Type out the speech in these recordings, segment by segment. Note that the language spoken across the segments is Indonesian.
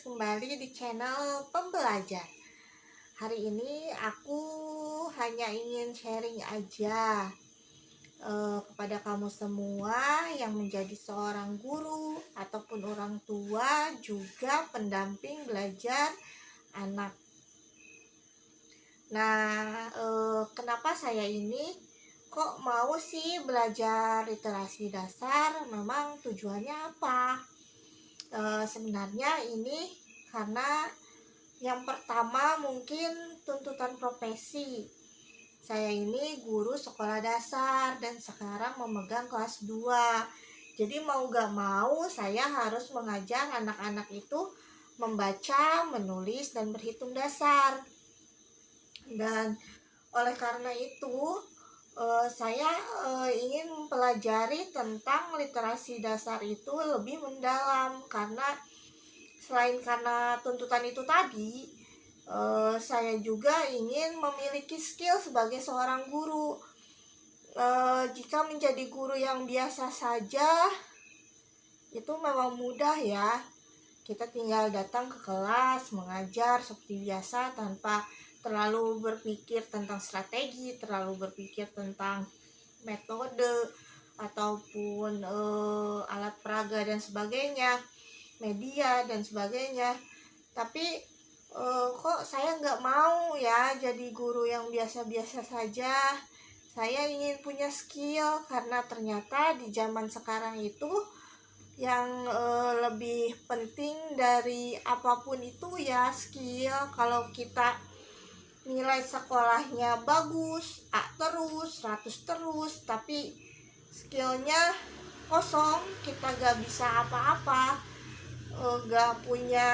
kembali di channel Pembelajar. Hari ini aku hanya ingin sharing aja kepada kamu semua yang menjadi seorang guru ataupun orang tua juga pendamping belajar anak. Nah, kenapa saya ini kok mau sih belajar literasi dasar? Memang tujuannya apa? Sebenarnya ini karena yang pertama mungkin tuntutan profesi. Saya ini guru sekolah dasar dan sekarang memegang kelas 2. Jadi mau gak mau saya harus mengajar anak-anak itu membaca, menulis, dan berhitung dasar. Dan oleh karena itu saya ingin mempelajari tentang literasi dasar itu lebih mendalam, karena selain karena tuntutan itu tadi, saya juga ingin memiliki skill sebagai seorang guru. Jika menjadi guru yang biasa saja itu memang mudah ya, kita tinggal datang ke kelas mengajar seperti biasa tanpa terlalu berpikir tentang strategi, terlalu berpikir tentang metode ataupun alat peraga dan sebagainya, media dan sebagainya. Tapi kok saya nggak mau ya jadi guru yang biasa-biasa saja. Saya ingin punya skill, karena ternyata di zaman sekarang itu yang lebih penting dari apapun itu ya skill. Kalau kita nilai sekolahnya bagus, A terus, 100 terus, tapi skillnya kosong, kita gak bisa apa-apa, gak punya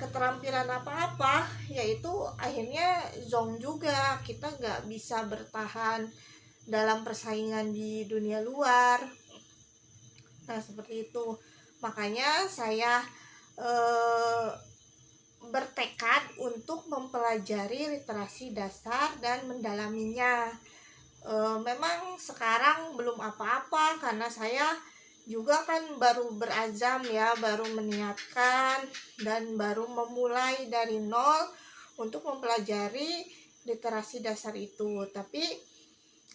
keterampilan apa-apa, yaitu akhirnya zonk juga, kita gak bisa bertahan dalam persaingan di dunia luar. Nah seperti itu, makanya saya bertekad untuk mempelajari literasi dasar dan mendalaminya. Memang sekarang belum apa-apa, karena saya juga kan baru berazam ya, baru meniatkan dan baru memulai dari nol untuk mempelajari literasi dasar itu. Tapi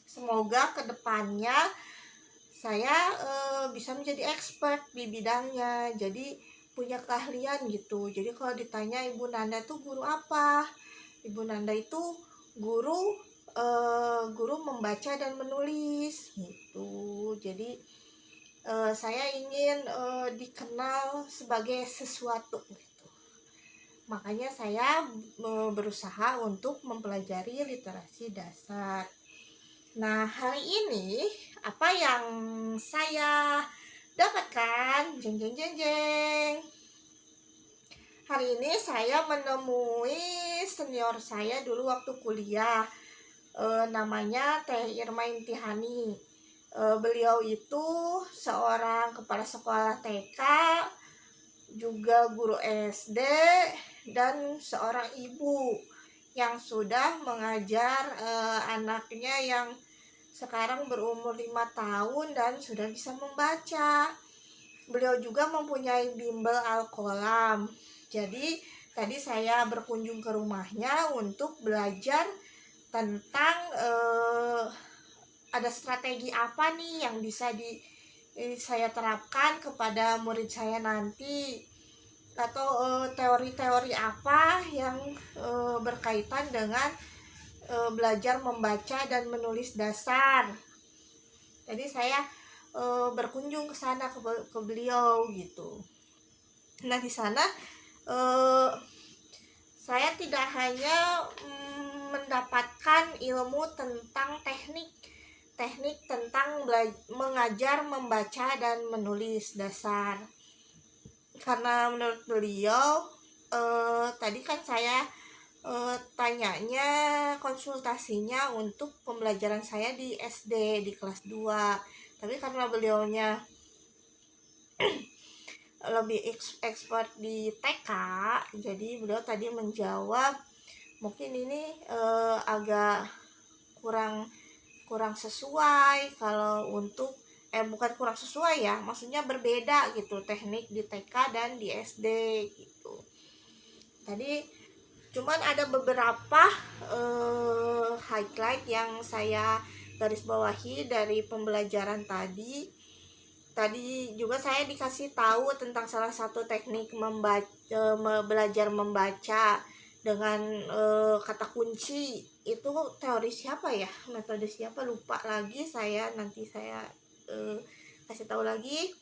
semoga kedepannya saya bisa menjadi expert di bidangnya, jadi punya keahlian gitu. Jadi kalau ditanya Ibu Nanda tuh guru apa? Ibu Nanda itu guru guru membaca dan menulis gitu. Jadi saya ingin dikenal sebagai sesuatu gitu. Makanya saya berusaha untuk mempelajari literasi dasar. Nah, hari ini apa yang saya dapatkan? Jeng jeng jeng jeng. Hari ini saya menemui senior saya dulu waktu kuliah. Namanya Teh Irma Imtihani. Beliau itu seorang kepala sekolah TK, juga guru SD, dan seorang ibu yang sudah mengajar anaknya yang sekarang berumur 5 tahun dan sudah bisa membaca. Beliau juga mempunyai bimbel Al-Qalam. Jadi tadi saya berkunjung ke rumahnya untuk belajar tentang ada strategi apa nih yang bisa saya terapkan kepada murid saya nanti, atau teori-teori apa yang berkaitan dengan belajar membaca dan menulis dasar. Jadi saya berkunjung ke sana ke beliau gitu. Nah di sana saya tidak hanya mendapatkan ilmu tentang teknik tentang mengajar membaca dan menulis dasar, karena menurut beliau tadi kan saya tanyanya konsultasinya untuk pembelajaran saya di SD di kelas 2, tapi karena beliaunya lebih expert di TK, jadi beliau tadi menjawab mungkin ini agak kurang sesuai kalau untuk bukan kurang sesuai ya, maksudnya berbeda gitu teknik di TK dan di SD gitu. Tadi cuman ada beberapa highlight yang saya garis bawahi dari pembelajaran tadi. Tadi juga saya dikasih tahu tentang salah satu teknik belajar membaca dengan kata kunci. Itu teori siapa ya? Metode siapa? Lupa lagi saya. Nanti saya kasih tahu lagi.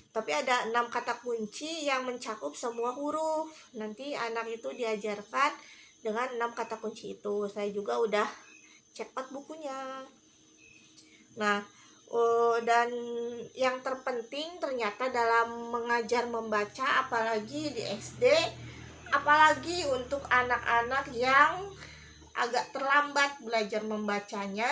Tapi ada 6 kata kunci yang mencakup semua huruf. Nanti anak itu diajarkan dengan 6 kata kunci itu. Saya juga udah cepat bukunya. Nah, dan yang terpenting ternyata dalam mengajar membaca, apalagi di SD, apalagi untuk anak-anak yang agak terlambat belajar membacanya,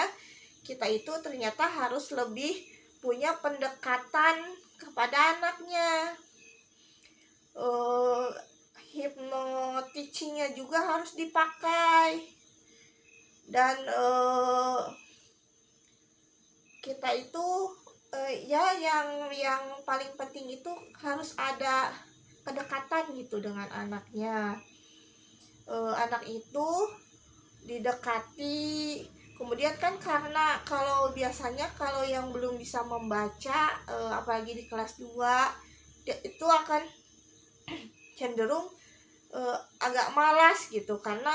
kita itu ternyata harus lebih punya pendekatan kepada anaknya. Hypnoticingnya juga harus dipakai, dan kita itu ya yang paling penting itu harus ada kedekatan gitu dengan anaknya. Anak itu didekati, kemudian kan karena kalau biasanya kalau yang belum bisa membaca, apalagi di kelas 2, itu akan cenderung agak malas gitu karena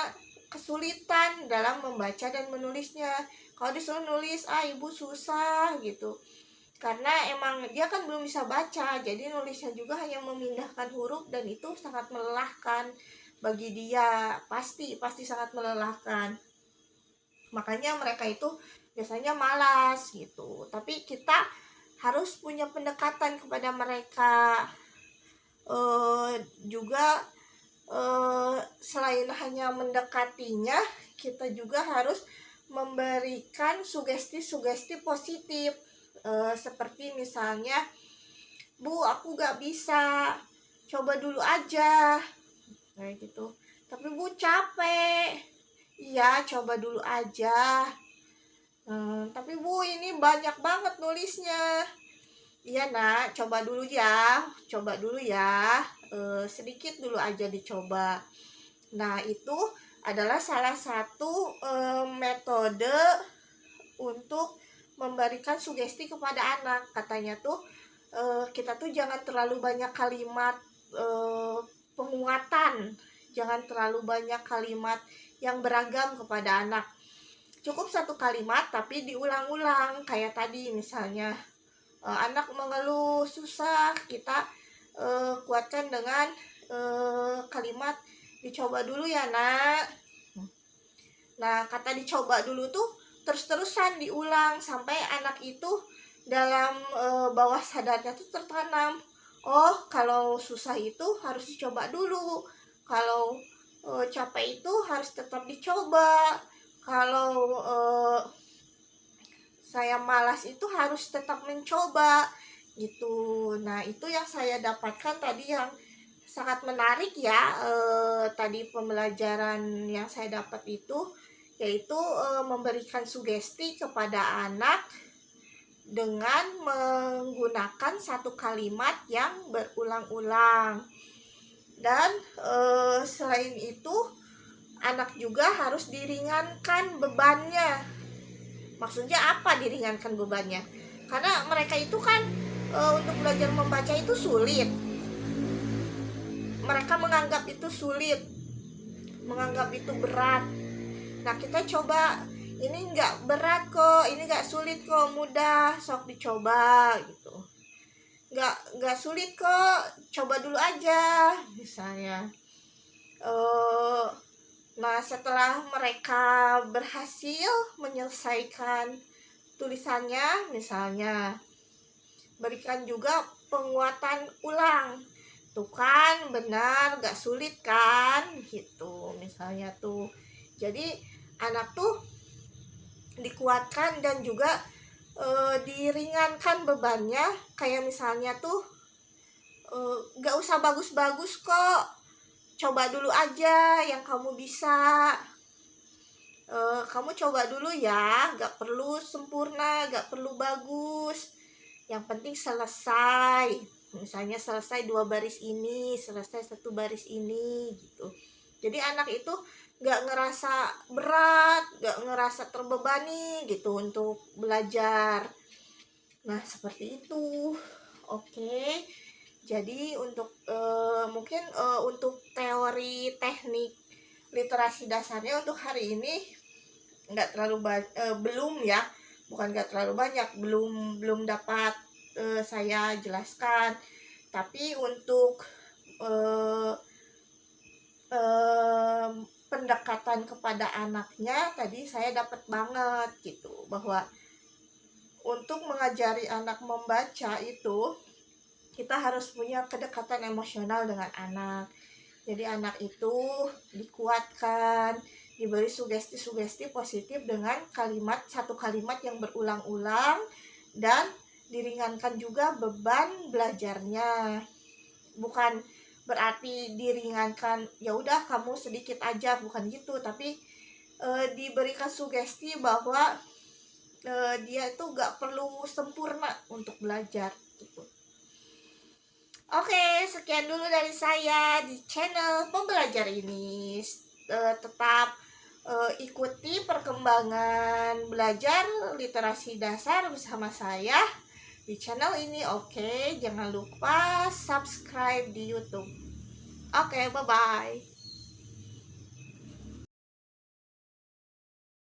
kesulitan dalam membaca dan menulisnya. Kalau disuruh nulis, ibu susah gitu, karena emang dia kan belum bisa baca, jadi nulisnya juga hanya memindahkan huruf, dan itu sangat melelahkan bagi dia, pasti sangat melelahkan. Makanya mereka itu biasanya malas gitu. Tapi kita harus punya pendekatan kepada mereka. Juga selain hanya mendekatinya, kita juga harus memberikan sugesti-sugesti positif, seperti misalnya, Bu, aku gak bisa, coba dulu aja, kayak gitu. Tapi Bu capek, iya coba dulu aja. Tapi Bu ini banyak banget nulisnya, iya nak, coba dulu ya, sedikit dulu aja dicoba. Nah, itu adalah salah satu metode untuk memberikan sugesti kepada anak. Katanya tuh kita tuh jangan terlalu banyak kalimat penguatan, jangan terlalu banyak kalimat yang beragam kepada anak. Cukup satu kalimat tapi diulang-ulang. Kayak tadi misalnya, anak mengeluh susah, kita kuatkan dengan kalimat, dicoba dulu ya nak. Nah, kata dicoba dulu tuh terus-terusan diulang sampai anak itu dalam bawah sadarnya tuh tertanam, oh kalau susah itu harus dicoba dulu, kalau capek itu harus tetap dicoba, kalau saya malas itu harus tetap mencoba gitu. Nah, itu yang saya dapatkan tadi, yang sangat menarik ya. Tadi pembelajaran yang saya dapat itu yaitu memberikan sugesti kepada anak dengan menggunakan satu kalimat yang berulang-ulang. Dan selain itu, anak juga harus diringankan bebannya. Maksudnya apa diringankan bebannya? Karena mereka itu kan untuk belajar membaca itu sulit. Mereka menganggap itu sulit, menganggap itu berat. Nah, kita coba, ini nggak berat kok, ini nggak sulit kok, mudah, sok dicoba gitu. Nggak sulit kok, coba dulu aja misalnya. Nah, setelah mereka berhasil menyelesaikan tulisannya misalnya, berikan juga penguatan ulang. Tuh kan benar, gak sulit kan gitu misalnya tuh. Jadi anak tuh dikuatkan dan juga diringankan bebannya. Kayak misalnya tuh, gak usah bagus-bagus kok, coba dulu aja yang kamu bisa. Kamu coba dulu ya, gak perlu sempurna, gak perlu bagus, yang penting selesai. Misalnya selesai 2 baris ini, selesai 1 baris ini gitu. Jadi anak itu nggak ngerasa berat, nggak ngerasa terbebani gitu untuk belajar. Nah, seperti itu. Oke. Jadi untuk mungkin untuk teori teknik literasi dasarnya untuk hari ini nggak terlalu belum ya, bukan nggak terlalu banyak, belum dapat saya jelaskan. Tapi untuk eh, pendekatan kepada anaknya tadi saya dapat banget gitu, bahwa untuk mengajari anak membaca itu kita harus punya kedekatan emosional dengan anak. Jadi anak itu dikuatkan, diberi sugesti-sugesti positif dengan satu kalimat yang berulang-ulang, dan diringankan juga beban belajarnya. Bukan berarti diringankan ya udah kamu sedikit aja, bukan gitu, tapi diberikan sugesti bahwa dia itu gak perlu sempurna untuk belajar gitu. Oke, sekian dulu dari saya di channel pembelajar ini. Tetap ikuti perkembangan belajar literasi dasar bersama saya di channel ini. Oke, jangan lupa subscribe di YouTube. Oke, bye-bye.